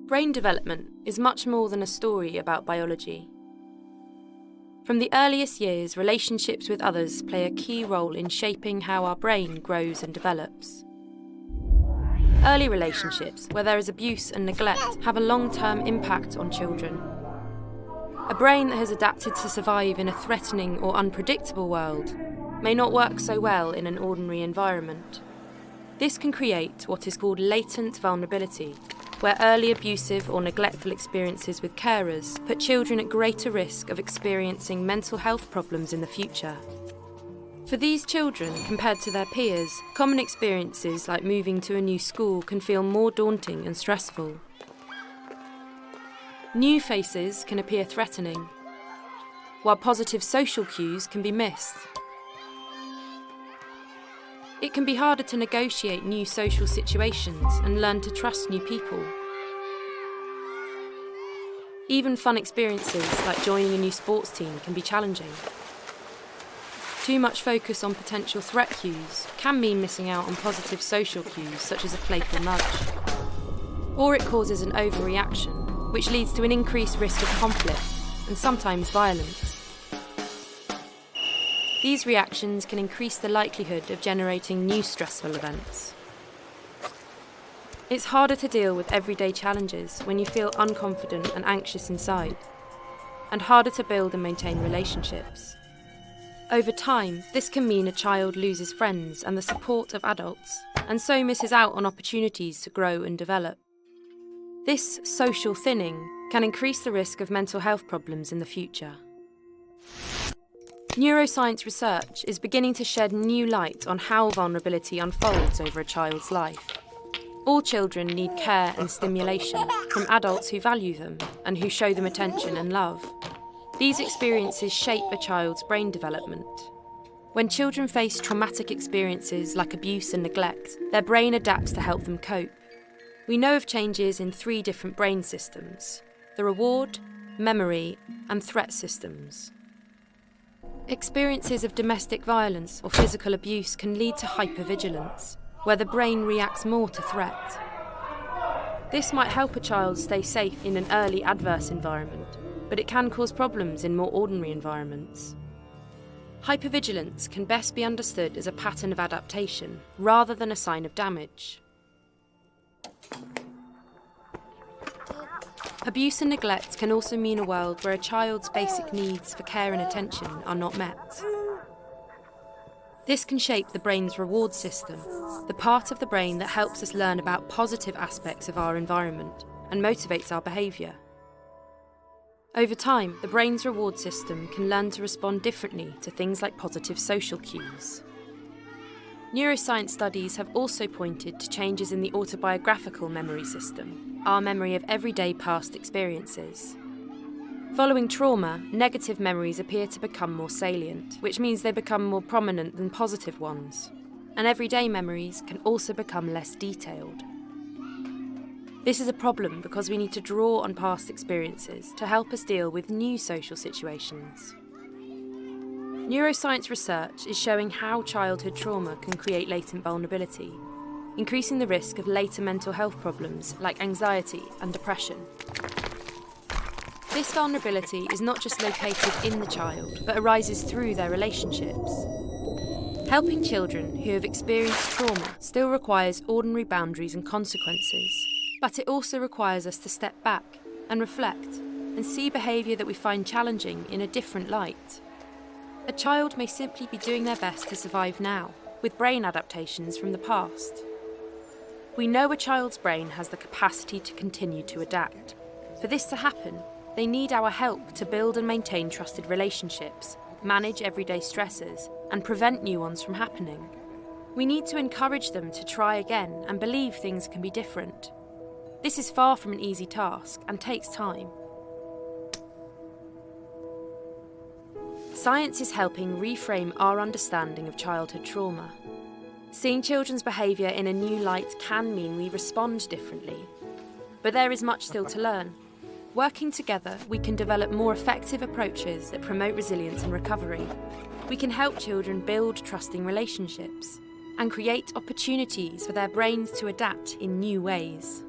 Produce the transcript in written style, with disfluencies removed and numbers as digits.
Brain development is much more than a story about biology. From the earliest years, relationships with others play a key role in shaping how our brain grows and develops. Early relationships, where there is abuse and neglect, have a long-term impact on children. A brain that has adapted to survive in a threatening or unpredictable world may not work so well in an ordinary environment. This can create what is called latent vulnerability, where early abusive or neglectful experiences with carers put children at greater risk of experiencing mental health problems in the future. For these children, compared to their peers, common experiences like moving to a new school can feel more daunting and stressful. New faces can appear threatening, while positive social cues can be missed. It can be harder to negotiate new social situations and learn to trust new people. Even fun experiences like joining a new sports team can be challenging. Too much focus on potential threat cues can mean missing out on positive social cues such as a playful nudge. Or it causes an overreaction, which leads to an increased risk of conflict and sometimes violence. These reactions can increase the likelihood of generating new stressful events. It's harder to deal with everyday challenges when you feel unconfident and anxious inside, and harder to build and maintain relationships. Over time, this can mean a child loses friends and the support of adults, and so misses out on opportunities to grow and develop. This social thinning can increase the risk of mental health problems in the future. Neuroscience research is beginning to shed new light on how vulnerability unfolds over a child's life. All children need care and stimulation from adults who value them and who show them attention and love. These experiences shape a child's brain development. When children face traumatic experiences like abuse and neglect, their brain adapts to help them cope. We know of changes in 3 different brain systems: the reward, memory, and threat systems. Experiences of domestic violence or physical abuse can lead to hypervigilance, where the brain reacts more to threat. This might help a child stay safe in an early adverse environment, but it can cause problems in more ordinary environments. Hypervigilance can best be understood as a pattern of adaptation, rather than a sign of damage. Abuse and neglect can also mean a world where a child's basic needs for care and attention are not met. This can shape the brain's reward system, the part of the brain that helps us learn about positive aspects of our environment and motivates our behaviour. Over time, the brain's reward system can learn to respond differently to things like positive social cues. Neuroscience studies have also pointed to changes in the autobiographical memory system, our memory of everyday past experiences. Following trauma, negative memories appear to become more salient, which means they become more prominent than positive ones. And everyday memories can also become less detailed. This is a problem because we need to draw on past experiences to help us deal with new social situations. Neuroscience research is showing how childhood trauma can create latent vulnerability, increasing the risk of later mental health problems like anxiety and depression. This vulnerability is not just located in the child, but arises through their relationships. Helping children who have experienced trauma still requires ordinary boundaries and consequences, but it also requires us to step back and reflect and see behaviour that we find challenging in a different light. A child may simply be doing their best to survive now, with brain adaptations from the past. We know a child's brain has the capacity to continue to adapt. For this to happen, they need our help to build and maintain trusted relationships, manage everyday stressors, and prevent new ones from happening. We need to encourage them to try again and believe things can be different. This is far from an easy task and takes time. Science is helping reframe our understanding of childhood trauma. Seeing children's behaviour in a new light can mean we respond differently. But there is much still to learn. Working together, we can develop more effective approaches that promote resilience and recovery. We can help children build trusting relationships and create opportunities for their brains to adapt in new ways.